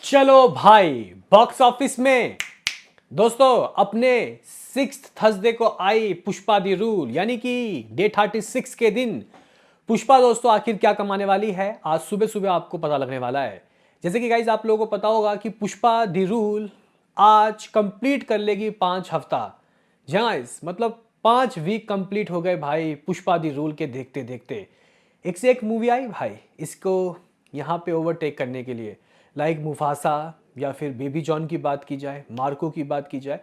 चलो भाई, box office में दोस्तों अपने 6th थर्सडे को आई पुष्पा दी रूल, यानी कि डे 36 के दिन पुष्पा दोस्तों आखिर क्या कमाने वाली है, आज सुबह सुबह आपको पता लगने वाला है। जैसे कि गाइज आप लोगों को पता होगा कि पुष्पा दी रूल आज कंप्लीट कर लेगी 5 हफ्ता। जहाँ मतलब 5 वीक कंप्लीट हो गए भाई पुष्पा दी रूल के देखते देखते। एक से एक मूवी आई भाई इसको यहाँ पे ओवरटेक करने के लिए, लाइक मुफासा या फिर बेबी जॉन की बात की जाए, मार्को की बात की जाए।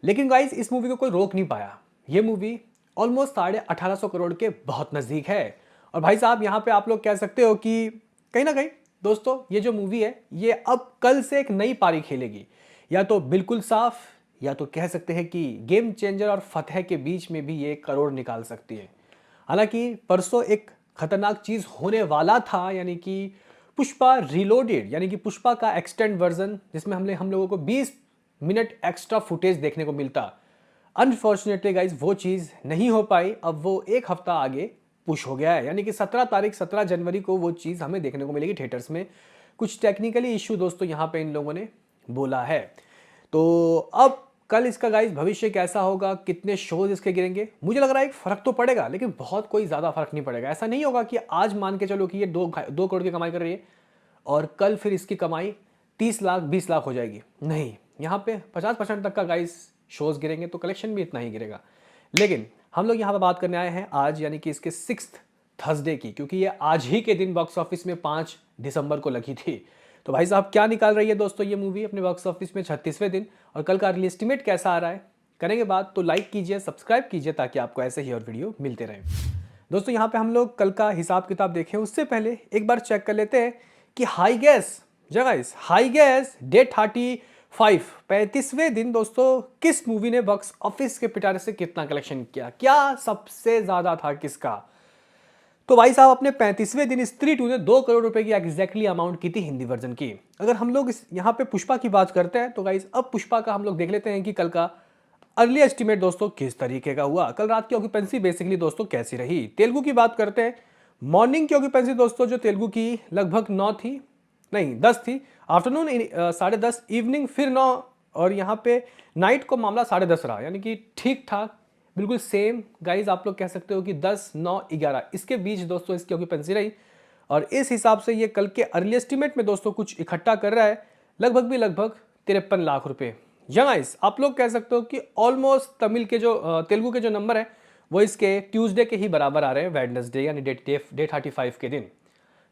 लेकिन गाइज इस मूवी को कोई रोक नहीं पाया। ये मूवी ऑलमोस्ट 1850 करोड़ के बहुत नज़दीक है। और भाई साहब यहाँ पे आप लोग कह सकते हो कि कहीं ना कहीं दोस्तों ये जो मूवी है ये अब कल से एक नई पारी खेलेगी, या तो बिल्कुल साफ, या तो कह सकते हैं कि गेम चेंजर और फतेह के बीच में भी ये करोड़ निकाल सकती है। हालांकि परसों एक खतरनाक चीज होने वाला था, यानी कि पुष्पा रिलोडेड, यानी कि पुष्पा का एक्सटेंड वर्जन, जिसमें हम लोगों को 20 मिनट एक्स्ट्रा फुटेज देखने को मिलता। अनफॉर्चुनेटली गाइज वो चीज़ नहीं हो पाई। अब वो एक हफ्ता आगे पुश हो गया है, यानी कि 17 जनवरी को वो चीज़ हमें देखने को मिलेगी थिएटर्स में। कुछ टेक्निकली इश्यू दोस्तों यहाँ पे इन लोगों ने बोला है। तो अब कल इसका गाइज भविष्य कैसा होगा, कितने शोज इसके गिरेंगे, मुझे लग रहा है एक फर्क तो पड़ेगा, लेकिन बहुत कोई ज़्यादा फर्क नहीं पड़ेगा। ऐसा नहीं होगा कि आज मान के चलो कि ये 2 करोड़ की कमाई कर रही है और कल फिर इसकी कमाई 30 लाख 20 लाख हो जाएगी। नहीं, यहाँ पे 50% तक का गाइस शोज गिरेंगे तो कलेक्शन भी इतना ही गिरेगा। लेकिन हम लोग यहाँ पे बात करने आए हैं आज, यानी कि इसके 6th थर्सडे की, क्योंकि ये आज ही के दिन बॉक्स ऑफिस में 5 दिसंबर को लगी थी। तो भाई साहब क्या निकाल रही है दोस्तों ये मूवी अपने बॉक्स ऑफिस में 36वें दिन, और कल का अर्ली एस्टिमेट कैसा आ रहा है, करेंगे बात। तो लाइक कीजिए, सब्सक्राइब कीजिए, ताकि आपको ऐसे ही और वीडियो मिलते रहें। दोस्तों यहाँ पे हम लोग कल का हिसाब किताब देखें उससे पहले एक बार चेक कर लेते हैं कि hi guys hi guys day 35वें दिन दोस्तों किस मूवी ने बॉक्स ऑफिस के पिटारे से कितना कलेक्शन किया, क्या सबसे ज्यादा था किसका। तो भाई साहब अपने 35वें दिन स्त्री 2 ने 2 करोड़ रुपए की एग्जैक्टली अमाउंट की थी हिंदी वर्जन की। अगर हम लोग इस यहाँ पे पुष्पा की बात करते हैं तो गाइस अब पुष्पा का हम लोग देख लेते हैं कि कल का अर्ली एस्टिमेट दोस्तों किस तरीके का हुआ। कल रात की ऑक्यूपेंसी बेसिकली दोस्तों कैसी रही। तेलुगु की बात करते हैं, मॉर्निंग की ऑक्यूपेंसी दोस्तों जो तेलुगु की लगभग 9 थी, नहीं 10 थी, आफ्टरनून 10:30, इवनिंग फिर 9, और यहाँ पे नाइट को मामला 10:30 रहा, यानी कि ठीक ठाक बिल्कुल सेम गाइज। आप लोग कह सकते हो कि 10, 9, 11 इसके बीच दोस्तों इसकी ऑक्यूपेंसी रही। और इस हिसाब से ये कल के अर्ली एस्टिमेट में दोस्तों कुछ इकट्ठा कर रहा है, लगभग 53 लाख रुपए। गाइस आप लोग कह सकते हो कि ऑलमोस्ट तमिल के जो तेलुगु के जो नंबर है वो इसके ट्यूसडे के ही बराबर आ रहे हैं, वेडनेसडे यानी डे 35 के दिन।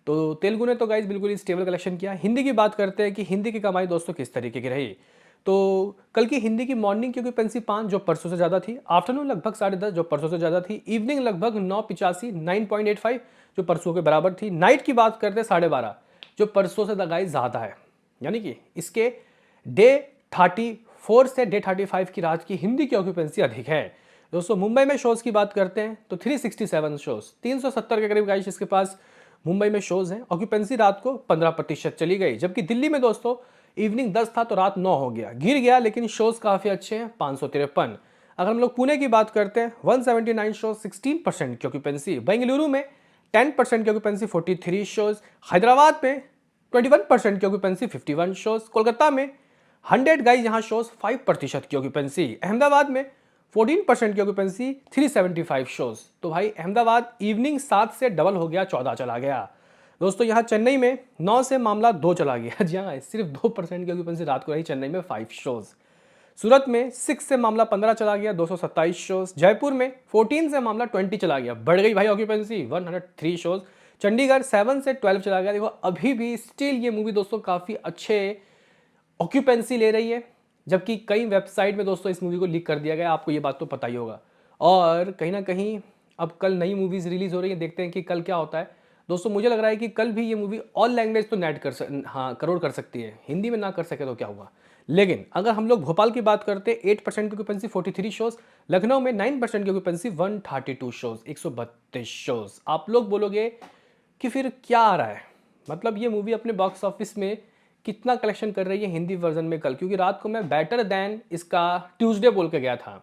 तो तेलुगु ने तो गाइज बिल्कुल ही स्टेबल कलेक्शन किया। हिंदी की बात करते हैं कि हिंदी की कमाई दोस्तों किस तरीके की रही। तो कल की हिंदी की मॉर्निंग की ऑक्यूपेंसी 5 जो परसों से ज़्यादा थी, आफ्टरनून लगभग 10:30 जो परसों से ज़्यादा थी, इवनिंग लगभग 9:85 9.85 जो परसों के बराबर थी, नाइट की बात करते हैं 12:30 जो परसों से गाइज ज़्यादा है। यानी कि इसके डे 34 से डे 35 की रात की हिंदी की ऑक्यूपेंसी अधिक है। दोस्तों मुंबई में शोज़ की बात करते हैं तो 367 शोज़, 370 के करीब गाइज इसके पास मुंबई में शोज़ हैं। ऑक्यूपेंसी रात को 15% चली गई, जबकि दिल्ली में दोस्तों इवनिंग 10 था तो रात 9 हो गया, गिर गया, लेकिन शोज़ काफ़ी अच्छे हैं, 553। अगर हम लोग पुणे की बात करते हैं 179 शोज़, 16% की ऑक्यूपेंसी। बेंगलुरु में 10% की ऑक्यूपेंसी, 43 शोज़। हैदराबाद में 21% की ऑक्यूपेंसी, 51 शोज़। कोलकाता में 100 गाइज यहाँ शोज़, 5% की ऑक्यूपेंसी। अहमदाबाद में 14% की ऑक्यूपेंसी, 375 शोज़। तो भाई अहमदाबाद इवनिंग 7 से डबल हो गया, 14 चला गया। दोस्तों यहाँ चेन्नई में 9 से मामला 2 चला गया, जी हाँ सिर्फ 2% की ऑक्यूपेंसी रात को रही चेन्नई में, 5 शोज़। सूरत में 6 से मामला 15 चला गया, 227 शोज़। जयपुर में 14 से मामला 20 चला गया, बढ़ गई भाई ऑक्यूपेंसी, 103 शोज़। चंडीगढ़ 7 से 12 चला गया। देखो अभी भी स्टिल ये मूवी दोस्तों काफ़ी अच्छे ऑक्यूपेंसी ले रही है, जबकि कई वेबसाइट में दोस्तों इस मूवी को लीक कर दिया गया, आपको ये बात तो पता ही होगा। और कहीं ना कहीं अब कल नई मूवीज़ रिलीज़ हो रही है, देखते हैं कि कल क्या होता है। दोस्तों मुझे लग रहा है कि कल भी ये मूवी ऑल लैंग्वेज तो नेट करोड़ कर सकती है, हिंदी में ना कर सके तो क्या हुआ। लेकिन अगर हम लोग भोपाल की बात करते हैं 8% की ऑक्यूपेंसी, 43 शोज़। लखनऊ में 9% की ऑक्यूपेंसी, 132 शोज़, 132 शोज़। आप लोग बोलोगे कि फिर क्या आ रहा है, मतलब ये मूवी अपने बॉक्स ऑफिस में कितना कलेक्शन कर रही है हिंदी वर्जन में कल, क्योंकि रात को मैं बेटर दैन इसका ट्यूसडे बोल के गया था,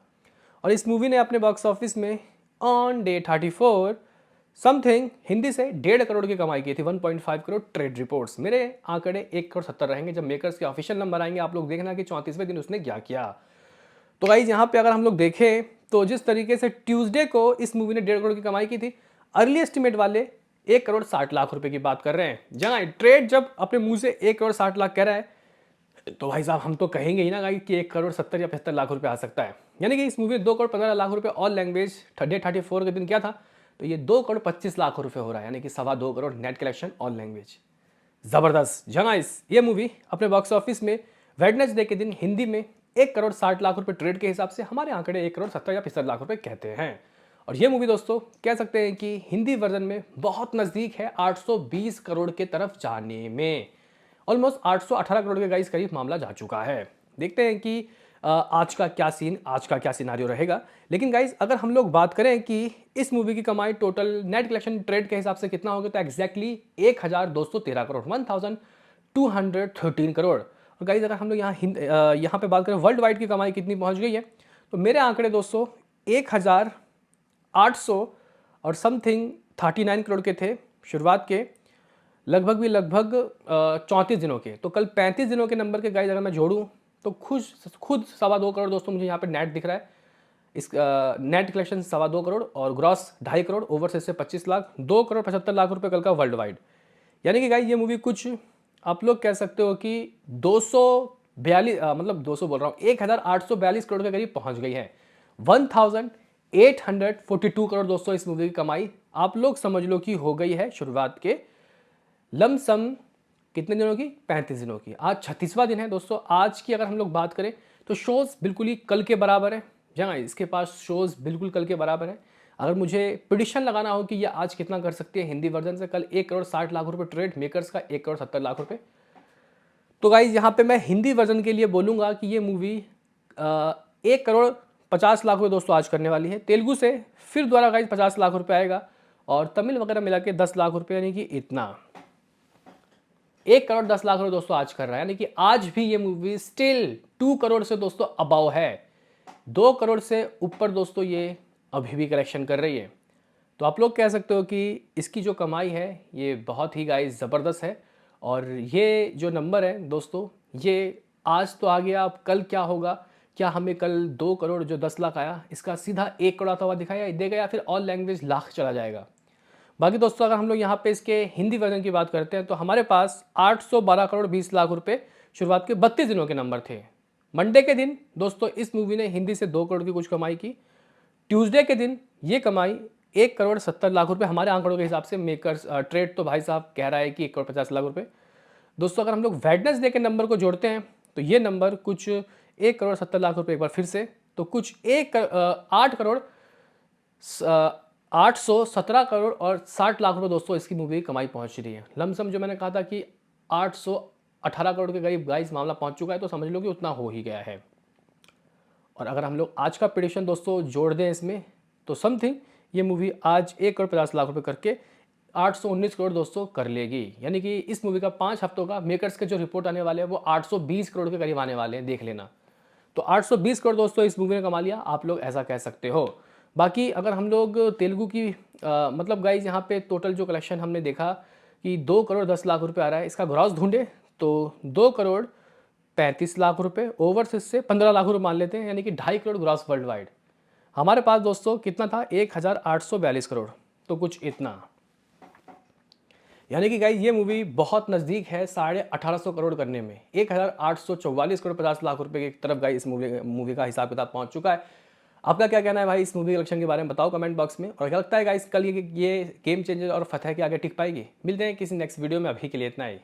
और इस मूवी ने अपने बॉक्स ऑफिस में ऑन डे 34 समथिंग हिंदी से 1.5 करोड़ की कमाई की थी, 1.5 करोड़ ट्रेड रिपोर्ट्स। मेरे आंकड़े 1 करोड़ 70 रहेंगे जब मेकर्स के ऑफिशियल नंबर आएंगे। आप लोग देखना कि 34वें दिन उसने क्या किया। तो गाइज यहाँ पे अगर हम लोग देखें तो जिस तरीके से ट्यूसडे को इस मूवी ने 1.5 करोड़ की कमाई की थी, अर्ली एस्टिमेट वाले 1 करोड़ 60 लाख रुपए की बात कर रहे हैं। जहां ट्रेड जब अपने मुंह से 1 करोड़ 60 लाख कह रहा है, तो भाई साहब हम तो कहेंगे ही ना गाइस कि 1 करोड़ 70 या 75 लाख रुपए आ सकता है। यानी कि इस मूवी में 2 करोड़ 15 लाख रुपए ऑल लैंग्वेज डे 34 के दिन क्या था, तो ये 2 करोड़ 25 लाख रुपए हो रहा है, यानी कि 2.25 crore net collection all language. जबरदस्त। जनाइस ये मूवी अपने बॉक्स ऑफिस में वेडनेसडे के दिन हिंदी में 1 करोड़ 60 लाख रुपए ट्रेड के हिसाब से, हमारे आंकड़े 1 करोड़ 70 या 75 लाख रुपए कहते हैं। और ये मूवी दोस्तों कह सकते हैं कि हिंदी वर्जन में बहुत नज़दीक है 820 करोड़ के तरफ जाने में। ऑलमोस्ट 818 करोड़ के गाइस करीब मामला जा चुका है। देखते हैं कि आज का क्या सिनारियो रहेगा। लेकिन गाइस अगर हम लोग बात करें कि इस मूवी की कमाई टोटल नेट कलेक्शन ट्रेड के हिसाब से कितना होगा, तो एग्जैक्टली 1213 करोड़, 1213 करोड़। और गाइस अगर हम लोग यहाँ पे बात करें वर्ल्ड वाइड की कमाई कितनी पहुंच गई है, तो मेरे आंकड़े दोस्तों 1800 और समथिंग 39 करोड़ के थे शुरुआत के, लगभग 34 दिनों के। तो कल 35 दिनों के नंबर के गाइस अगर मैं जोड़ूं तो खुद 2.25 करोड़ दोस्तों मुझे यहाँ पे नेट दिख रहा है। इस नेट कलेक्शन 2.25 करोड़ और ग्रॉस 2.5 करोड़, ओवरसीज से 25 लाख, 2 करोड़ 75 लाख रुपए कल का वर्ल्ड वाइड। यानी कि गाइस ये मूवी कुछ आप लोग कह सकते हो कि 242 मतलब 200 बोल रहा हूँ 1842 करोड़ के करीब पहुंच गई है। 1842 करोड़ दोस्तों इस मूवी की कमाई आप लोग समझ लो कि हो गई है शुरुआत के लमसम कितने दिनों की, 35 दिनों की। आज 36वां दिन है दोस्तों। आज की अगर हम लोग बात करें तो शोज़ बिल्कुल ही कल के बराबर है। जहाँ इसके पास शोज़ बिल्कुल कल के बराबर है। अगर मुझे प्रेडिक्शन लगाना हो कि ये आज कितना कर सकती है हिंदी वर्जन से, कल 1 करोड़ 60 लाख रुपए ट्रेड, मेकर्स का 1 करोड़ 70 लाख रुपए। तो गाइज यहाँ पे मैं हिंदी वर्जन के लिए बोलूँगा कि ये मूवी 1 करोड़ 50 लाख रुपए दोस्तों आज करने वाली है। तेलुगु से फिर दोबारा गाइज 50 लाख रुपए आएगा और तमिल वगैरह मिला के 10 लाख रुपए, यानी कि इतना 1 करोड़ 10 लाख रुपए दोस्तों आज कर रहा है। यानी कि आज भी ये मूवी स्टिल 2 करोड़ से दोस्तों अबाव है। 2 करोड़ से ऊपर दोस्तों ये अभी भी कलेक्शन कर रही है। तो आप लोग कह सकते हो कि इसकी जो कमाई है ये बहुत ही गाइस ज़बरदस्त है। और ये जो नंबर है दोस्तों ये आज तो आ गया, अब कल क्या होगा, क्या हमें कल 2 करोड़ जो 10 लाख आया इसका सीधा 1 करोड़ आता हुआ दिखाया देगा या फिर ऑल लैंग्वेज लाख चला जाएगा। बाकी दोस्तों अगर हम लोग यहाँ पे इसके हिंदी वर्जन की बात करते हैं तो हमारे पास 812 करोड़ 20 लाख रुपए शुरुआत के 32 दिनों के नंबर थे। मंडे के दिन दोस्तों इस मूवी ने हिंदी से 2 करोड़ की कुछ कमाई की। ट्यूसडे के दिन ये कमाई 1 करोड़ 70 लाख रुपए हमारे आंकड़ों के हिसाब से। मेकर्स ट्रेड तो भाई साहब कह रहा है कि 1 करोड़ 50 लाख रुपए। दोस्तों अगर हम लोग वेडनेसडे के नंबर को जोड़ते हैं तो ये नंबर कुछ 1 करोड़ 70 लाख रुपए एक बार फिर से, तो कुछ 8 करोड़ 817 करोड़ और 60 लाख रुपए दोस्तों इसकी मूवी की कमाई पहुंच रही है। लमसम जो मैंने कहा था कि 818 करोड़ के करीब गाइस मामला पहुंच चुका है, तो समझ लो कि उतना हो ही गया है। और अगर हम लोग आज का प्रेडिक्शन दोस्तों जोड़ दें इसमें तो समथिंग ये मूवी आज 1 करोड़ 50 लाख रुपए करके 819 करोड़ दोस्तों कर लेगी। यानी कि इस मूवी का 5 हफ्तों का मेकर्स के जो रिपोर्ट आने वाले हैं वो 820 करोड़ के करीब आने वाले हैं, देख लेना। तो 820 करोड़ दोस्तों इस मूवी ने कमा लिया, आप लोग ऐसा कह सकते हो। बाकी अगर हम लोग तेलुगु की मतलब गाइज यहाँ पे टोटल जो कलेक्शन हमने देखा कि 2 करोड़ 10 लाख रुपए आ रहा है, इसका ग्रॉस ढूंढे तो 2 करोड़ 35 लाख रुपए, ओवरसीज से 15 लाख रुपए मान लेते हैं, यानी कि 2.5 करोड़ ग्रॉस वर्ल्ड वाइड। हमारे पास दोस्तों कितना था, 1842 करोड़, तो कुछ इतना। यानी कि गाइज ये मूवी बहुत नज़दीक है 1850 करोड़ करने में। 1844 करोड़ 50 लाख रुपए की तरफ गाइज इस मूवी का हिसाब किताब पहुंच चुका है। आपका क्या कहना है भाई इस मूवी कलेक्शन के बारे में, बताओ कमेंट बॉक्स में। और क्या लगता है गाइस कल ये गेम चेंजर और फतेह के आगे टिक पाएगी। मिलते हैं किसी नेक्स्ट वीडियो में, अभी के लिए इतना ही।